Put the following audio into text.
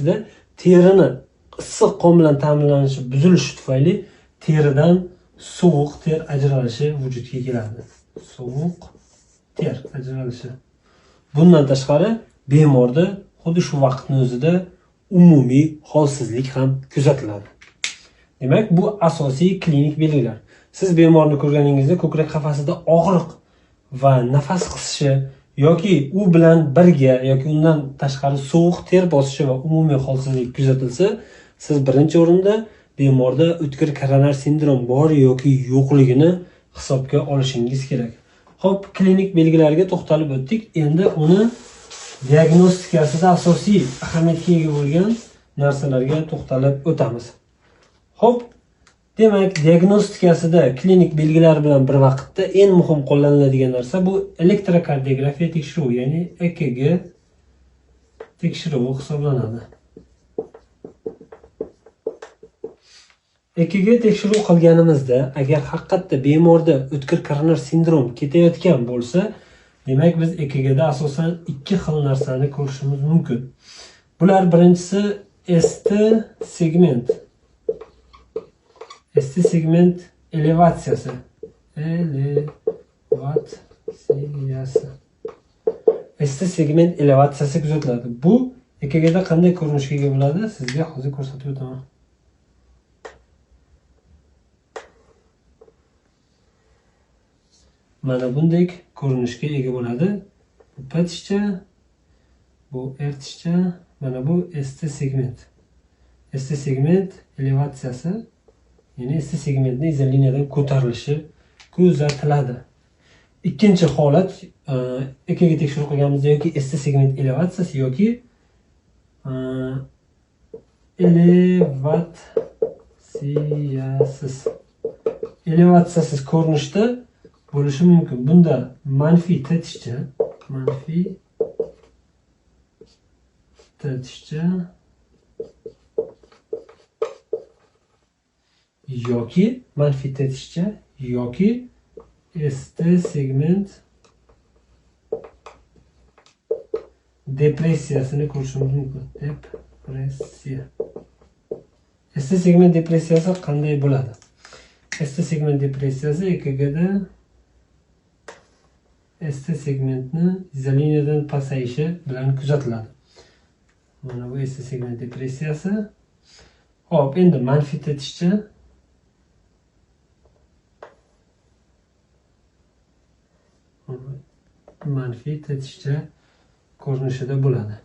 nafasida terini issiq qon bilan ta'minlanishi buzilishi tufayli teridan sovuq ter ajralishi vujudga keladi. Sovuq ter ajralishi. Bundan tashqari bemorda xuddi shu vaqtning o'zida umumiy holsizlik ham kuzatiladi. Demak, bu asosiy klinik belgilar. Siz bemorni ko'rganingizda ko'krak qafasida og'riq va nafas qisishi yoki u bilan birga yoki undan tashqari sovuq ter bosishi va umumiy holsizlik kuzatilsa, siz birinchi o'rinda bemorda o'tkir koronar sindrom bor yoki yo'qligini hisobga olishingiz kerak. Xo'p, klinik belgilarga to'xtalib o'tdik. Endi uni diagnostikasida asosiy ahamiyatga ega bo'lgan narsalarga to'xtalib o'tamiz. Xo'p, demak, diagnostikasida klinik belgilar bilan bir vaqtda eng muhim qo'llaniladigan narsa bu elektrokardiografiya tekshiruvi, ya'ni EKG tekshiruvi hisoblanadi. EKG tekshiruv qilganimizda, agar haqiqatda bemorda o'tkir koronar sindrom ketayotgan bo'lsa, demak biz EKGda asosan ikki xil narsani ko'rishimiz mumkin. Bular birinchisi ST segment. ST segment elevatsiyasi. ST segment elevatsiyasi kuzatiladi. Bu EKGda qanday ko'rinishga ega bo'ladi? Sizga hozir ko'rsatib o'taman. Mana bunday ko'rinishga ega bo'ladi. Bu P tishcha, bu R tishcha, mana bu ST segment. ST segment elevatsiyasi, ya'ni ST segmentning izoliniyadan ko'tarilishi kuzatiladi. Ikkinchi holat EKG tekshiruv qilganimizda yoki ST segment elevatsiyasi yoki elevatsiyasiz ko'rinishda bo'lishi mumkin. Bunda manfiy T tishcha, yoki manfiy T tishcha yoki ST segment depressiyasini ko'rishimiz mumkin. Depressiya. ST segment depressiyasi qanday bo'ladi? ST segment depressiyasi EKGda ST segmentni izoliniyadan pasayishi bilan kuzatiladi. Mana bu ST segment depressiyasi. Hop, endi manfiy T tishcha, manfiy T tishcha ko'rinishida bo'ladi.